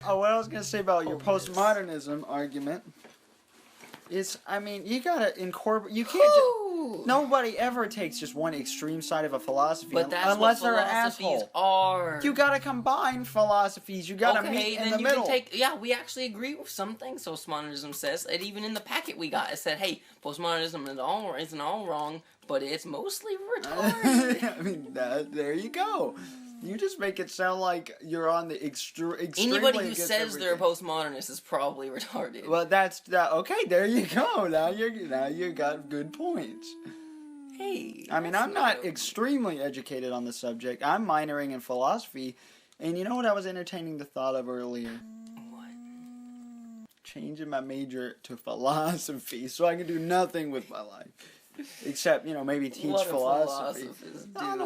Oh, what I was gonna say about your postmodernism argument is, I mean, you gotta incorporate. You can't. Nobody ever takes just one extreme side of a philosophy, but that's unless what they're an philosophies asshole. are. You gotta combine philosophies. You gotta meet in the middle. We actually agree with some things postmodernism says. And even in the packet we got, it said, "Hey, postmodernism isn't all wrong, but it's mostly retarded." I mean, there you go. You just make it sound like you're on the extremely. Anybody who says they're a postmodernist is probably retarded. Well, that's that. Okay, there you go. Now you got good points. Hey. I mean, I'm not extremely educated on the subject. I'm minoring in philosophy, and you know what I was entertaining the thought of earlier? What? Changing my major to philosophy so I can do nothing with my life. Except, maybe teach philosophy.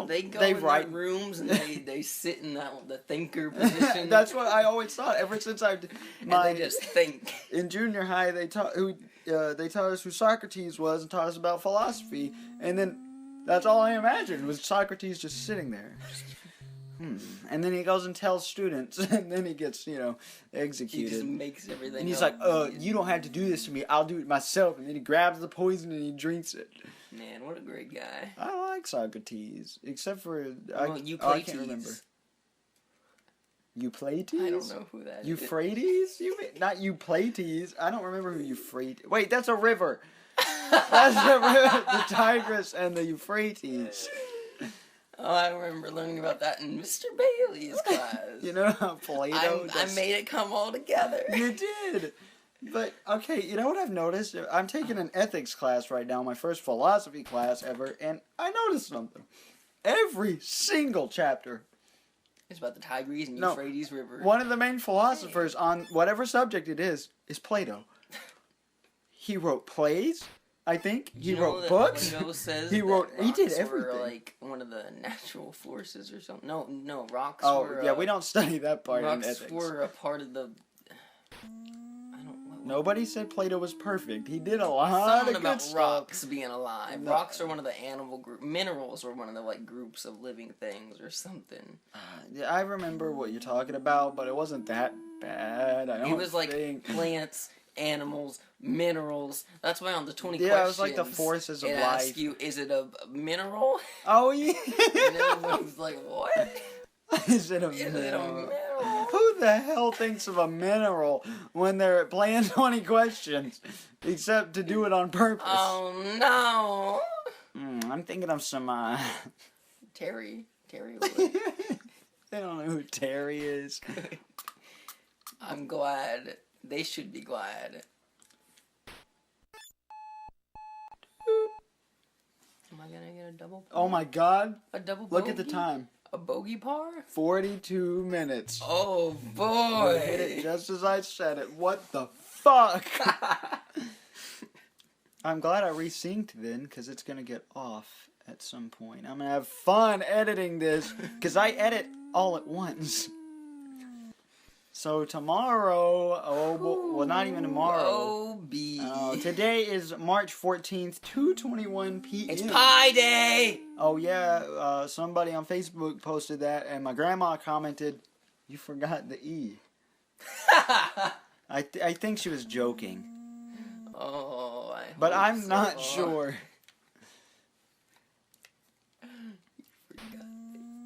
They go in their rooms and they sit in the thinker position. That's what I always thought. Ever since and they just think. In junior high, they taught us who Socrates was and taught us about philosophy, and then that's all I imagined was Socrates just sitting there. And then he goes and tells students, and then he gets, executed. He just makes everything. And he's like, you don't have to do this to me. I'll do it myself. And then he grabs the poison and he drinks it. Man, what a great guy. I like Socrates, except for I can't remember. Euphrates? I don't know who that is. Euphrates? Not Euphrates. I don't remember who Euphrates. Wait, that's a river. That's the river, the Tigris and the Euphrates. Oh, I remember learning about that in Mr. Bailey's class. You know how Plato I made it come all together. You did. But, okay, you know what I've noticed? I'm taking an ethics class right now, my first philosophy class ever, and I noticed something. Every single chapter. It's about the Tigris and Euphrates River. One of the main philosophers on whatever subject it is Plato. He wrote plays. I think he wrote books. Says he did everything. Were like one of the natural forces or something. No, rocks. Oh, were, yeah, we don't study that part in ethics. Rocks were a part of the. Nobody said Plato was perfect. He did a lot of good stuff. Rocks being alive. No. Rocks are one of the animal group. Minerals are one of the groups of living things or something. Yeah, I remember what you're talking about, but it wasn't that bad. It was like plants, animals, minerals. That's why on the 20 questions, it was like the forces of life. Ask you, is it a mineral? Oh yeah. And everybody's like, what? Is it a mineral? Who the hell thinks of a mineral when they're playing 20 questions? Except to do it on purpose. Oh no. I'm thinking of some Terry. They don't know who Terry is. I'm glad. They should be glad. Am I gonna get a double? Oh my god. A double bogey? Look at the time. A bogey par? 42 minutes. Oh boy. You hit it just as I said it. What the fuck? I'm glad I resynced then, because it's gonna get off at some point. I'm gonna have fun editing this, because I edit all at once. So tomorrow, well, not even tomorrow. Today is March 14th, 2:21 p.m. It's Pie Day! Oh yeah, somebody on Facebook posted that, and my grandma commented, "You forgot the E." I think she was joking. Oh, but I'm not sure.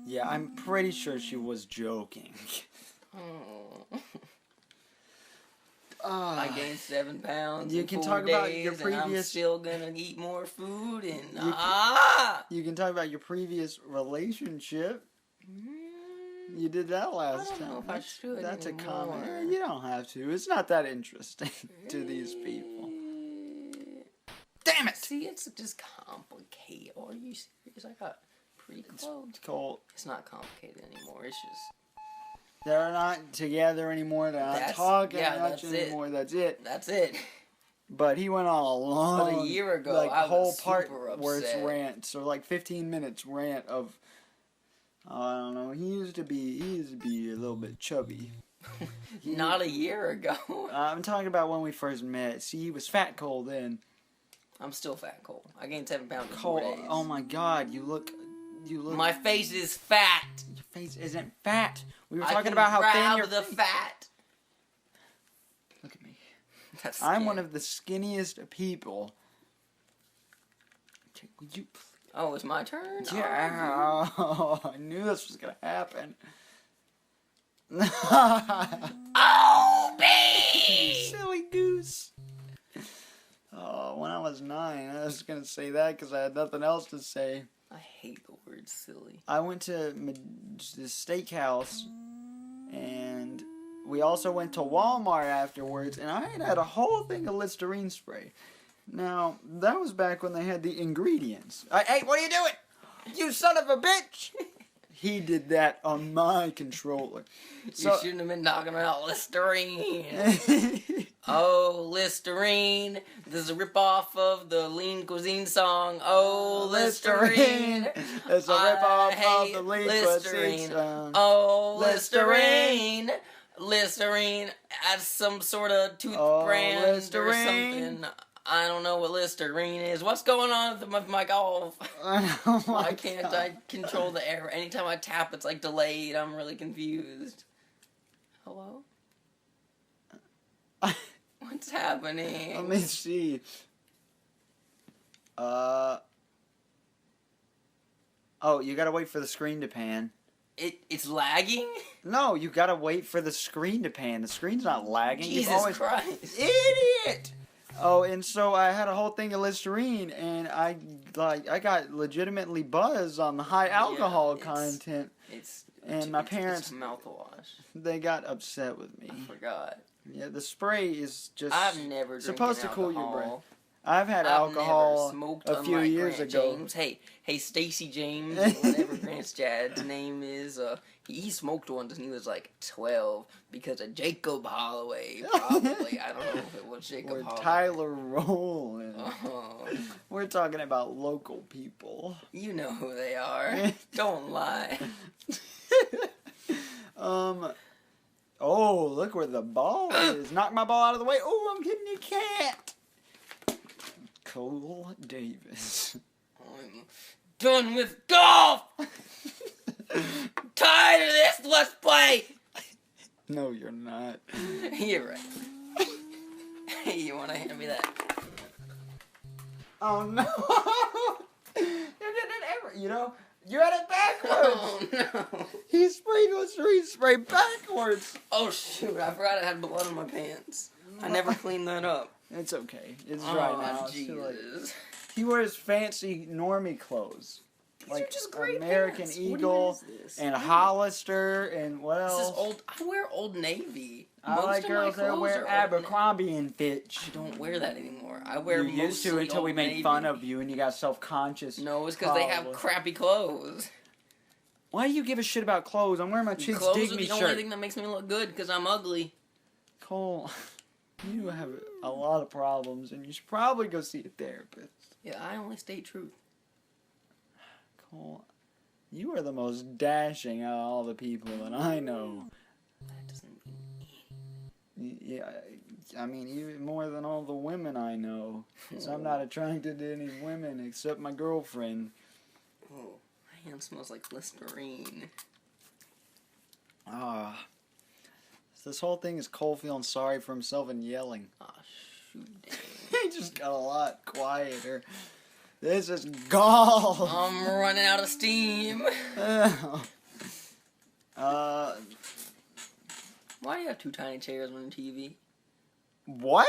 Yeah, I'm pretty sure she was joking. I gained 7 pounds. You can talk about your previous. And I'm still gonna eat more food, and you can talk about your previous relationship. You did that last time. I don't know if I should. That's anymore. a comment. You don't have to. It's not that interesting to these people. Damn it! See, it's just complicated. Are you serious? I got pretty close. It's not complicated anymore. It's just. They're not together anymore. They're not talking much anymore. That's it. That's it. But he went on a long, a year ago, I was super upset. Where it's rant, so 15 minutes rant of, I don't know. He used to be a little bit chubby. Not a year ago. I'm talking about when we first met. See, he was fat Cole then. I'm still fat Cole. I gained 7 pounds in 4 days. Oh my God, you look. My face is fat. Your face isn't fat. We were talking about how thin the fat. That's I'm one skin. of the skinniest people. Okay, would you Oh, it's my turn? Yeah, I knew this was gonna happen. Oh, B! Silly goose. Oh, when I was 9, I was gonna say that because I had nothing else to say. I hate the word silly. I went to the steakhouse, and we also went to Walmart afterwards, and I had a whole thing of Listerine spray. Now, that was back when they had the ingredients. Hey, what are you doing? You son of a bitch! He did that on my controller. You shouldn't have been talking about Listerine. Oh, Listerine. This is a ripoff of the Lean Cuisine song. Oh, Listerine. It's a ripoff of the Lean Lean Listerine. Cuisine song. Oh, Listerine. Listerine. Listerine as some sort of tooth Oh, brand Listerine. or something. I don't know what Listerine is. What's going on with my golf? Oh my Why can't God. I control the error? Anytime I tap, it's like delayed. I'm really confused. Hello? What's happening? Let me see. Oh, you gotta wait for the screen to pan. It's lagging? No, you gotta wait for the screen to pan. The screen's not lagging. You've Jesus always... Christ. Idiot! Oh, and so I had a whole thing of Listerine, and I got legitimately buzzed on the high alcohol content. And my parents, It's mouthwash. they got upset with me. I forgot. Yeah, the spray is just I've never supposed to drinking cool your brain. alcohol. I've had I've alcohol never smoked, a few unlike years Grant ago. James. Hey, Stacy James, or whatever Grant's dad's name is. He smoked one when he was like 12 because of Jacob Holloway. Probably, I don't know if it was Jacob Or Holloway. Tyler Rowland. Oh, We're talking about local people. you know who they are. Don't lie. Oh, look where the ball is. Knock my ball out of the way. Oh, I'm getting a cat. Cole Davis. I'm done with golf. Tired of this. Let's play. No, you're not. You're right. Hey, you want to hand me that? Oh, no. You're getting it every... You know, you had it backwards. Oh no. He sprayed Listerine spray backwards. Oh shoot! I forgot I had blood on my pants. I never cleaned that up. It's okay. It's dry now. It's too late. Jesus. He wears fancy normie clothes. These are just great American pants. Eagle What is this? and Hollister and what This else? is old. I wear Old Navy. I Most like of my girls that clothes wear are Old Abercrombie and I Fitch. don't wear that anymore. I wear You used to mostly until we Old made Navy. fun of you and you got self-conscious. No, it's because they have Probably. crappy clothes. Why do you give a shit about clothes? I'm wearing my Chicks Clothes Dig are Me the only shirt. thing that makes me look good because I'm ugly. Cole, you have a lot of problems and you should probably go see a therapist. Yeah, I only state truth. Cole, you are the most dashing out of all the people that I know. That doesn't mean Yeah, I mean, even more than all the women I know. So I'm not attracted to any women except my girlfriend. Oh, my hand smells like Listerine. Ah. This whole thing is Cole feeling sorry for himself and yelling. Ah, shoot, dang. He just got a lot quieter. This is golf. I'm running out of steam. Why do you have two tiny chairs on your TV? What?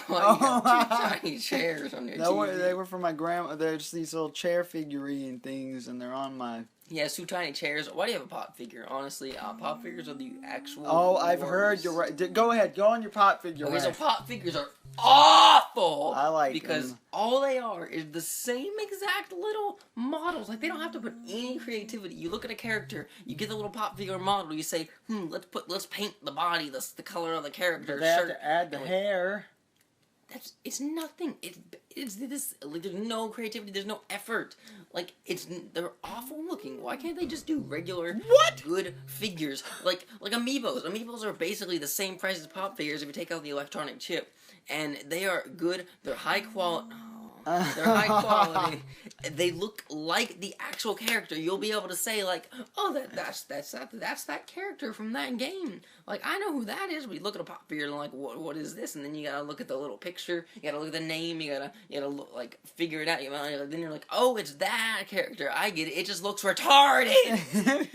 Why do you have two tiny chairs on your TV? They were for my grandma. There's these little chair figurine things, and they're on my... He has two tiny chairs. Why do you have a pop figure? Honestly, pop figures are the actual Oh, I've worst. heard you're right. Go ahead. Go on your pop figure. Okay, so rant. pop figures are awful. I like because them. all they are is the same exact little models. Like they don't have to put any creativity. You look at a character, you get the little pop figure model. You say, let's paint the body, the color of the character. They have shirt. to add the hair. It's nothing. It's this. Like, there's no creativity. There's no effort. Like they're awful looking. Why can't they just do regular good figures like amiibos? Amiibos are basically the same price as pop figures if you take out the electronic chip, and they are good. They're high quality. Oh They're high quality. They look like the actual character. You'll be able to say like, oh, that's that character from that game. Like I know who that is. We look at a pop figure and like, what is this? And then you gotta look at the little picture. You gotta look at the name. You gotta look, like figure it out. Then you're like, oh, it's that character. I get it. It just looks retarded.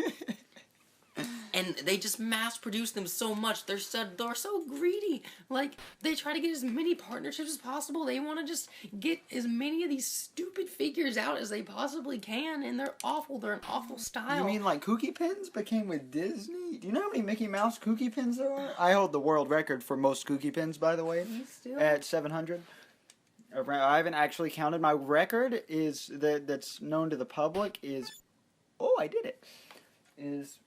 And they just mass produce them so much. They're so greedy. Like, they try to get as many partnerships as possible. They want to just get as many of these stupid figures out as they possibly can. And they're awful. They're an awful style. You mean like Kooky Pins became with Disney? Do you know how many Mickey Mouse Kooky Pins there are? I hold the world record for most Kooky Pins, by the way, at 700. I haven't actually counted. My record is that's known to the public is... Oh, I did it. Is...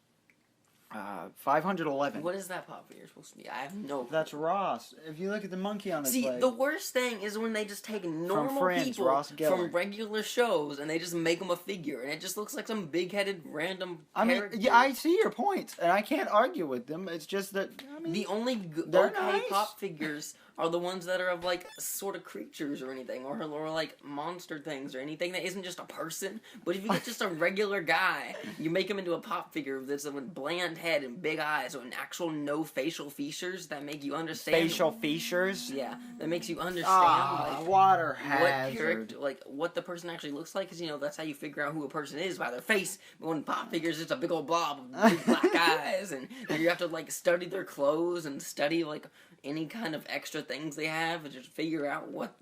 511. What is that pop figure supposed to be? I have no clue. That's Ross. If you look at the monkey on his leg. The worst thing is when they just take normal people from regular shows and they just make them a figure, and it just looks like some big-headed random character. Yeah, I see your points, and I can't argue with them. It's just that, the only nice. pop figures are the ones that are of, like, sort of creatures or anything, or like, monster things or anything that isn't just a person. But if you get just a regular guy, you make him into a pop figure that's a bland head and big eyes and actual no facial features that make you understand. Facial features? Yeah, that makes you understand, water hazard. What the person actually looks like, because, that's how you figure out who a person is, by their face. But when pop figures, it's a big old blob of big black eyes, and you have to, like, study their clothes and study, like, any kind of extra things they have and just figure out what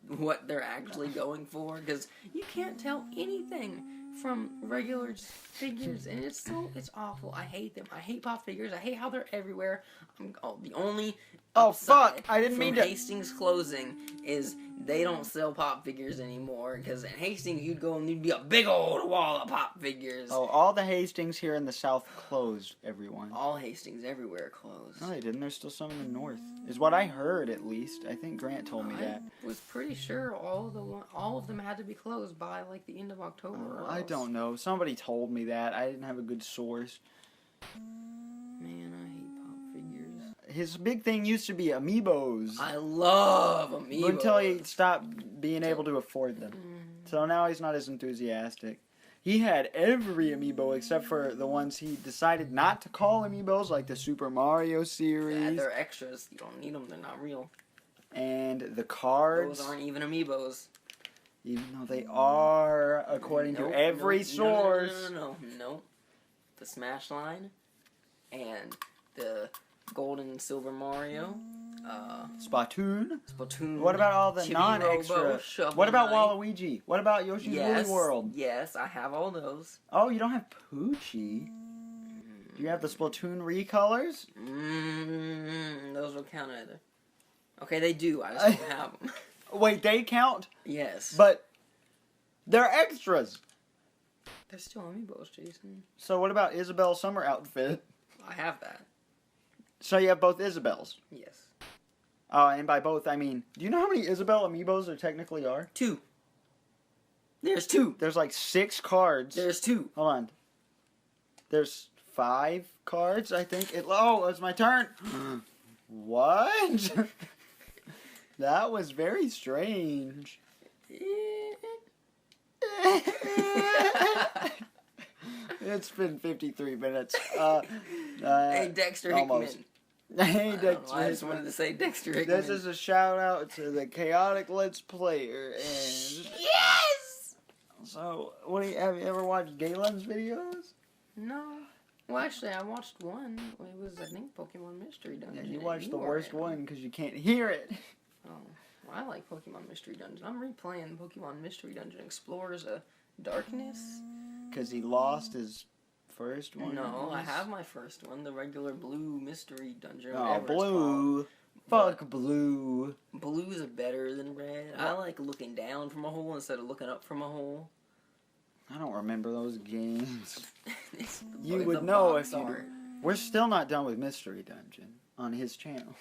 they're actually going for, because you can't tell anything from regular figures, and it's awful. I hate them. I hate pop figures. I hate how they're everywhere. The only fuck! I didn't mean to. Hastings closing is they don't sell pop figures anymore, because in Hastings you'd go and there'd be a big old wall of pop figures. Oh, all the Hastings here in the South closed, everyone. All Hastings everywhere closed. No, they didn't. There's still some in the North. Is what I heard, at least. I think Grant told me that. I was pretty sure all of them had to be closed by, like, the end of October. I don't know. Somebody told me that. I didn't have a good source. Man, I hate pop figures. His big thing used to be amiibos. I love amiibos. Until he stopped being able to afford them. So now he's not as enthusiastic. He had every amiibo except for the ones he decided not to call amiibos, like the Super Mario series. Yeah, they're extras. You don't need them. They're not real. And the cards. Those aren't even amiibos. Even though they are, according to every source. No. The Smash line and the Gold and Silver Mario. Splatoon. Splatoon. What about all the Chibi non-extra? Robo, Shovel What about Knight? Waluigi? What about Yoshi's Woolly World? Yes, I have all those. Oh, you don't have Poochie? Do you have the Splatoon recolors? Those don't count either. Okay, they do. I just don't have them. Wait, they count? Yes. But they're extras. They're still amiibos, Jason. So what about Isabel's summer outfit? I have that. So you have both Isabels? Yes. Oh, and by both, I mean, do you know how many Isabel amiibos there technically are? 2. There's 2. There's like 6 cards. There's 2. Hold on. There's 5 cards, I think. Oh, it's my turn. What? That was very strange. It's been 53 minutes. Hey, Dexter almost. Hickman. Hey, Dexter. I just wanted to say Dexter Hickman. This is a shout out to the Chaotic Let's Player. And yes! So, have you ever watched Galen's videos? No. Well, actually, I watched one. It was, I think, Pokemon Mystery Dungeon. Yeah, you watched the worst one because you can't hear it. Oh, well, I like Pokemon Mystery Dungeon. I'm replaying Pokemon Mystery Dungeon Explorers of Darkness. Because he lost his first one? No, I have my first one, the regular blue Mystery Dungeon. Oh, blue. Fuck blue. Blues are better than red. I like looking down from a hole instead of looking up from a hole. I don't remember those games. You would know if you... We're still not done with Mystery Dungeon on his channel.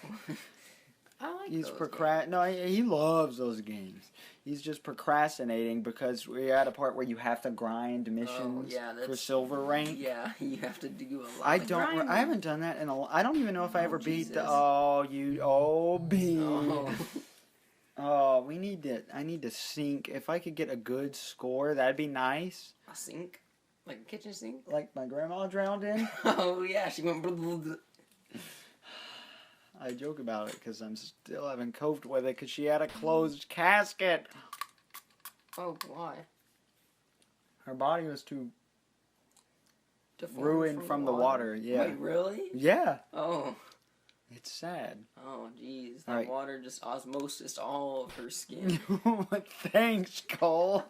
I like He's those No, he loves those games. He's just procrastinating because we're at a part where you have to grind missions for silver rank. Yeah, you have to do a lot. I haven't done that in a. I don't even know if I ever beat the. Oh, you. Oh, bean. Oh, I need to sink. If I could get a good score, that'd be nice. A sink? Like a kitchen sink? Like my grandma drowned in. Oh, yeah, she went... Blah, blah, blah. I joke about it because I'm still haven't coped with it because she had a closed casket. Oh, why? Her body was too Deformed ruined from the water. Yeah. Wait, really? Yeah. Oh. It's sad. Oh, jeez. That Alright. water just osmosis all of her skin. Thanks, Cole.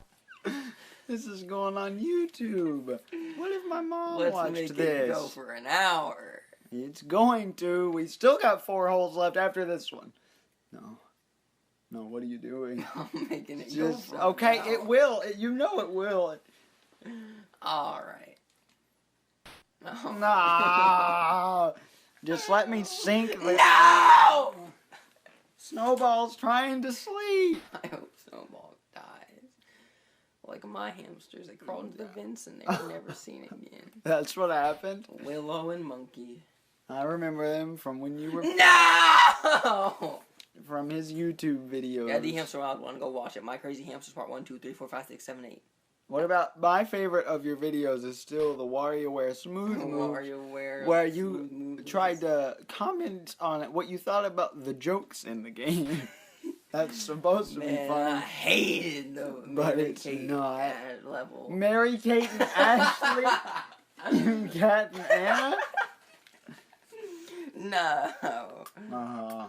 This is going on YouTube. What if my mom Let's watched make this? it go for an hour. It's going to. We still got 4 holes left after this one. No. No, what are you doing? I'm making it go Just for an okay, hour. it will. You know it will. Alright. Nah. Just let me sink the No! Snowball's trying to sleep. I hope Snowball dies. Like my hamsters, they crawled into the vents and they were never seen again. That's what happened. Willow and Monkey. I remember them from when you were No! from his YouTube videos. Yeah, the Hamster Wild one. Go watch it. My Crazy Hamsters Part 1, 2, 3, 4, 5, 6, 7, 8. What about my favorite of your videos is still the WarioWare Smooth Move, WarioWare where Smooth you Moves. tried to comment on it, what you thought about the jokes in the game. That's supposed to be Man, fun. I hated the But Mary it's Kate not. level. Mary Kate and Ashley, Kat and Anna. No. Uh-huh.